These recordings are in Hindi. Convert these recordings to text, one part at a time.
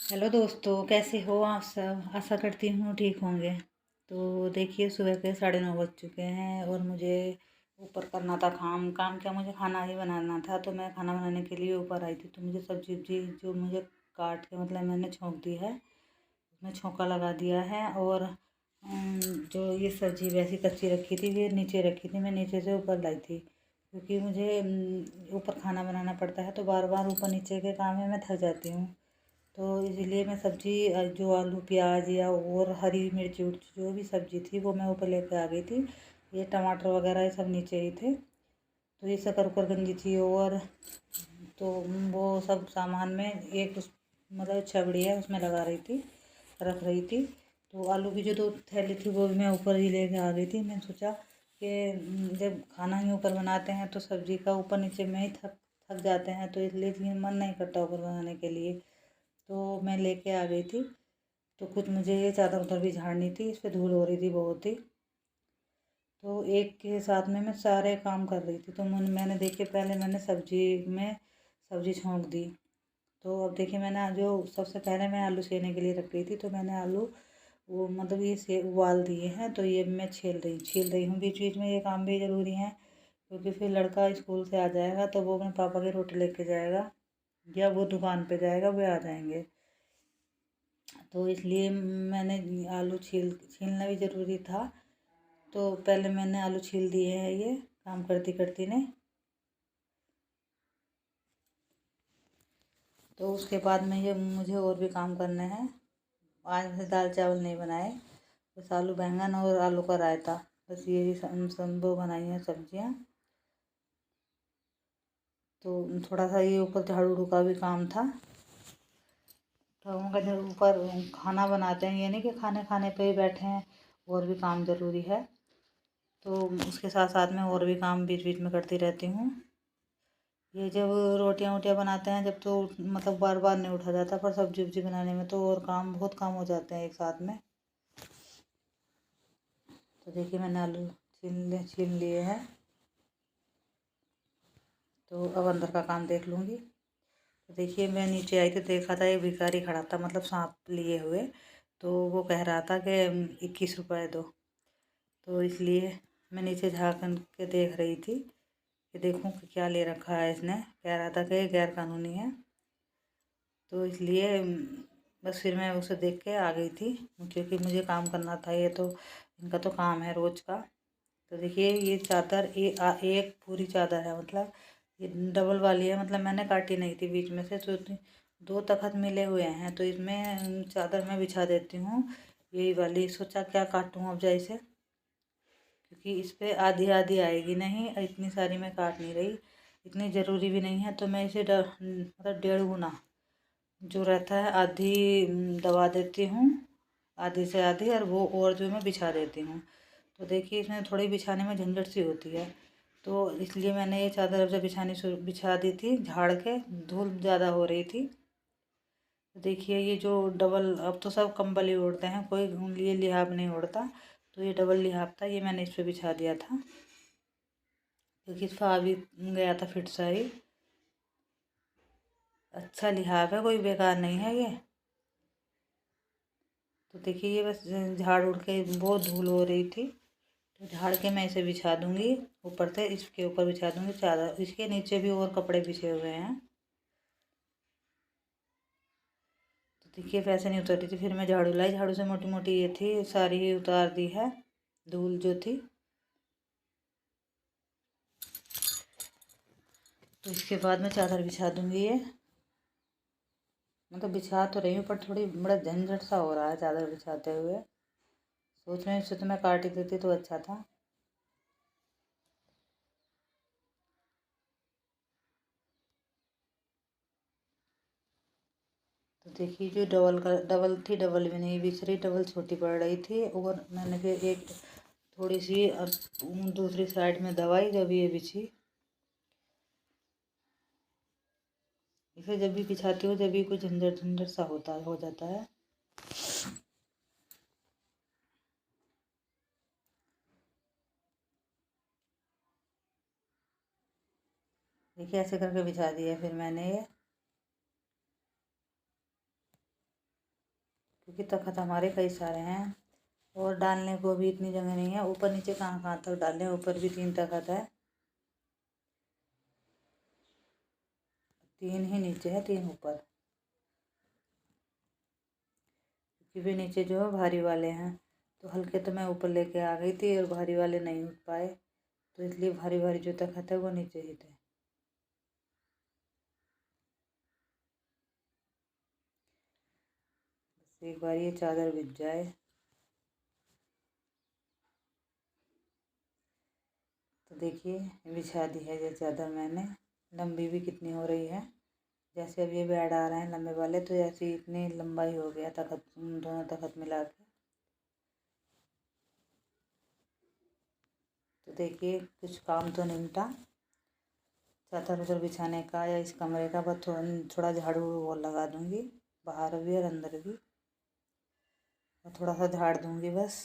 हेलो दोस्तों, कैसे हो आप सब। आशा करती हूँ ठीक होंगे। तो देखिए, सुबह के 9:30 बज चुके हैं और मुझे ऊपर करना था काम। क्या, मुझे खाना ही बनाना था। तो मैं खाना बनाने के लिए ऊपर आई थी। तो मुझे सब्जी वब्जी जो मुझे काट के मतलब मैंने छोंक दी है, उसमें छोंका लगा दिया है। और जो ये सब्जी वैसी कच्ची रखी थी, ये नीचे रखी थी, मैं नीचे से ऊपर लाई थी। क्योंकि मुझे ऊपर खाना बनाना पड़ता है, तो बार बार ऊपर नीचे के काम में मैं थक जाती हूँ। तो इसीलिए मैं सब्ज़ी जो आलू प्याज या और हरी मिर्च उर्च जो भी सब्ज़ी थी वो मैं ऊपर लेके आ गई थी। ये टमाटर वगैरह ये सब नीचे ही थे। तो ये शक्कर गंजी थी। और तो वो सब सामान में एक मतलब छबड़ी है उसमें लगा रही थी, रख रही थी। तो आलू की जो 2 थैली थी वो भी मैं ऊपर ही लेके आ गई थी। मैंने सोचा कि जब खाना ही ऊपर बनाते हैं तो सब्ज़ी का ऊपर नीचे में ही थक थक जाते हैं, तो इसलिए मन नहीं करता ऊपर बनाने के लिए। तो मैं लेके आ गई थी। तो कुछ मुझे ये चादर उधर भी झाड़नी थी, इस पर धूल हो रही थी बहुत ही। तो एक के साथ में मैं सारे काम कर रही थी। तो मैंने देखिए, पहले मैंने सब्जी छोंक दी। तो अब देखिए, मैंने जो सबसे पहले मैं आलू छीलने के लिए रख गई थी। तो मैंने आलू वो मतलब ये से उबाल दिए हैं। तो ये मैं छील रही हूँ। बीच बीच में ये काम भी ज़रूरी है, क्योंकि फिर लड़का स्कूल से आ जाएगा तो वो अपने पापा की रोटी लेके जाएगा या वो दुकान पे जाएगा, वे आ जाएंगे। तो इसलिए मैंने आलू छीलना भी ज़रूरी था। तो पहले मैंने आलू छील दिए हैं, ये काम करती करती ने। तो उसके बाद में ये मुझे और भी काम करने हैं। आज से दाल चावल नहीं बनाए, बस आलू बैंगन और आलू का रायता, बस यही वो बनाई हैं सब्जियां। तो थोड़ा सा ये ऊपर झाड़ू उड़ू का भी काम था। तो उनका जब ऊपर खाना बनाते हैं, ये नहीं कि खाने खाने पे ही बैठे हैं, और भी काम ज़रूरी है। तो उसके साथ साथ में और भी काम बीच बीच में करती रहती हूँ। ये जब रोटियां वोटियां बनाते हैं जब, तो मतलब बार बार नहीं उठा जाता, पर सब्जी वब्जी बनाने में तो और काम बहुत काम हो जाते हैं एक साथ में। तो देखिए, मैंने आलू छील लिए हैं। तो अब अंदर का काम देख लूँगी। तो देखिए, मैं नीचे आई तो देखा था एक भिखारी खड़ा था, मतलब सांप लिए हुए। तो वो कह रहा था कि 21 रुपये दो। तो इसलिए मैं नीचे झाँक के देख रही थी कि देखूं कि क्या ले रखा है इसने। कह रहा था कि गैर कानूनी है। तो इसलिए बस फिर मैं उसे देख के आ गई थी, क्योंकि मुझे काम करना था। ये तो इनका तो काम है रोज़ का। तो देखिए, ये चादर एक पूरी चादर है, मतलब ये डबल वाली है, मतलब मैंने काटी नहीं थी बीच में से। तो 2 तख़्त मिले हुए हैं, तो इसमें चादर मैं बिछा देती हूँ। यही वाली सोचा क्या काटूँ अब जाए से, क्योंकि इस पर आधी आधी आएगी नहीं, इतनी सारी मैं काट नहीं रही। इतनी ज़रूरी भी नहीं है। तो मैं इसे मतलब 1.5 गुना जो रहता है आधी दबा देती हूँ, आधी से आधी, और वो और जो मैं बिछा देती हूँ। तो देखिए, इसमें थोड़ी बिछाने में झंझट सी होती है। तो इसलिए मैंने ये चादर अब जब बिछा दी थी झाड़ के, धूल ज़्यादा हो रही थी। तो देखिए, ये जो डबल, अब तो सब कंबल ही ओढ़ते हैं, कोई ये लिहाफ नहीं ओढ़ता। तो ये डबल लिहाफ था, ये मैंने इस पर बिछा दिया था, क्योंकि इस पर आ भी गया था फिट सा ही। अच्छा लिहाफ है, कोई बेकार नहीं है ये। तो देखिए, ये बस झाड़ उड़ के बहुत धूल हो रही थी, तो झाड़ के मैं इसे बिछा दूंगी। ऊपर से इसके ऊपर बिछा दूंगी चादर। इसके नीचे भी और कपड़े बिछे हुए हैं। तो देखिए, वैसे नहीं उतर रही थी, फिर मैं झाड़ू लाई, झाड़ू से मोटी मोटी ये थी सारी ही उतार दी है, धूल जो थी। तो इसके बाद मैं चादर बिछा दूंगी ये। मतलब बिछा तो रही हूँ, पर थोड़ी बड़ा झंझट सा हो रहा है चादर बिछाते हुए। सोच रही हूँ इससे तो मैं काट ही देती तो अच्छा था। तो देखिए, जो डबल थी, डबल भी नहीं बिछ रही, डबल छोटी पड़ रही थी। और मैंने फिर एक थोड़ी सी दूसरी साइड में दवाई, जब ये बिछी। इसे जब भी बिछाती हूँ, जब भी कुछ झंझट झंझट सा हो जाता है। देखिए, ऐसे करके बिछा दिया फिर मैंने ये। क्योंकि तखत हमारे कई सारे हैं और डालने को भी इतनी जगह नहीं है। ऊपर नीचे कहाँ कहाँ तक डालें, ऊपर भी 3 तखत है, 3 ही नीचे है 3 ऊपर, क्योंकि भी नीचे जो है भारी वाले हैं। तो हल्के तो मैं ऊपर लेके आ गई थी और भारी वाले नहीं उठ पाए, तो इसलिए भारी भारी जो तखत है वो नीचे ही थे। बस एक बार ये चादर बिछ जाए। तो देखिए बिछा दी है ये चादर मैंने। लंबी भी कितनी हो रही है, जैसे अब ये बेड आ रहे हैं लंबे वाले, तो जैसे इतनी लंबाई हो गया तखत, दोनों तखत मिला के। तो देखिए कुछ काम तो निपटा चादर उधर बिछाने का या इस कमरे का, बस थोड़ा झाड़ू वो लगा दूंगी, बाहर भी और अंदर भी, और थोड़ा सा झाड़ दूंगी बस।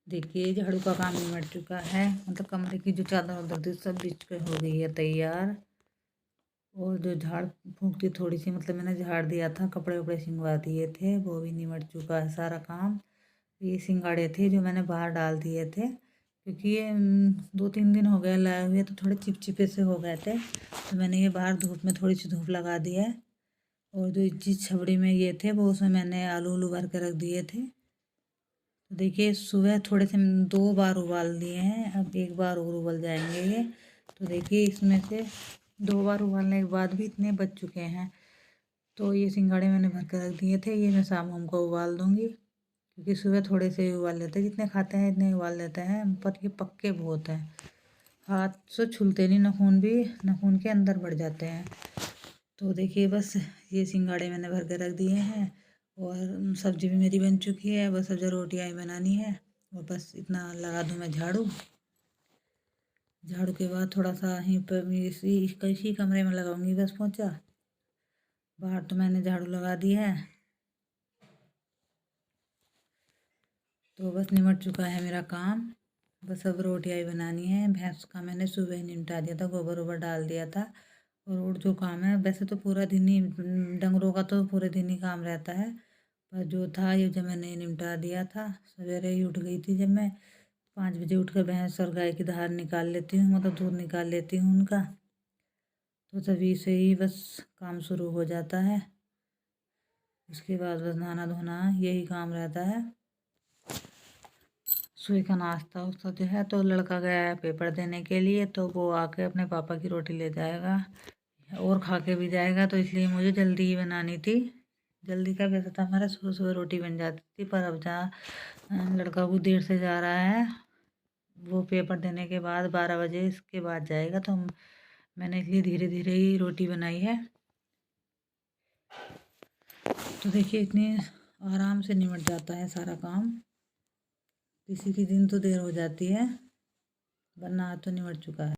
देखिए झाड़ू का काम निमट चुका है, मतलब कमरे की जो चादर उधर थी सब बिछ के हो गई है तैयार। और जो झाड़ फूँक थी थोड़ी सी, मतलब मैंने झाड़ दिया था, कपड़े वपड़े सिंगवा दिए थे, वो भी निमट चुका है सारा काम। ये सिंगाड़े थे जो मैंने बाहर डाल दिए थे, क्योंकि ये 2-3 दिन हो गए लाए हुए, तो थोड़े चिपचिपे से हो गए थे, तो मैंने ये बाहर धूप में थोड़ी सी धूप लगा दी है। और जो जिस छबड़ी में ये थे वो उसमें मैंने आलू उलू भर के रख दिए थे। तो देखिए सुबह थोड़े से 2 बार उबाल दिए हैं, अब 1 बार और उबल जाएंगे ये। तो देखिए इसमें से 2 बार उबालने के बाद भी इतने बच चुके हैं। तो ये सिंगाड़े मैंने भर कर रख दिए थे, ये मैं शाम को उबाल दूंगी, क्योंकि सुबह थोड़े से ही उबाल लेते हैं, जितने खाते हैं इतने उबाल लेते हैं, पर ये पक्के बहुत हैं, हाथ से छूलते नहीं, नाखून भी नाखून के अंदर बढ़ जाते हैं। तो देखिए बस ये सिंगाड़े मैंने भर के रख दिए हैं, और सब्जी भी मेरी बन चुकी है, बस अब जो रोटियाँ ही बनानी है, और बस इतना लगा दूँ मैं झाड़ू। झाड़ू के बाद थोड़ा सा यहीं पर इसी कमरे में लगाऊंगी बस पोंछा। बाहर तो मैंने झाड़ू लगा दी है। तो बस निमट चुका है मेरा काम। बस अब रोटियाँ ही बनानी है। भैंस का मैंने सुबह ही निपटा दिया था, गोबर वोबर डाल दिया था। और जो काम है वैसे तो पूरा दिन ही, डंगरों का तो पूरे दिन ही काम रहता है, पर जो था ये जब मैंने निपटा दिया था। सवेरे ही उठ गई थी, जब मैं 5 बजे उठ कर भैंस और गाय की धार निकाल लेती हूँ, मतलब दूध निकाल लेती हूँ उनका। तो तभी से ही बस काम शुरू हो जाता है। उसके बाद बस नहाना धोना यही काम रहता है। सुबह का नाश्ता उसका जो है, तो लड़का गया है पेपर देने के लिए, तो वो आके अपने पापा की रोटी ले जाएगा और खा के भी जाएगा। तो इसलिए मुझे जल्दी ही बनानी थी। जल्दी का वैसे तो हमारा सुबह सुबह रोटी बन जाती थी, पर अब जहाँ लड़का वो देर से जा रहा है, वो पेपर देने के बाद 12 बजे इसके बाद जाएगा, तो मैंने इसलिए धीरे धीरे ही रोटी बनाई है। तो देखिए इतनी आराम से निमट जाता है सारा काम। किसी की दिन तो देर हो जाती है, वरना आज तो निमट चुका है।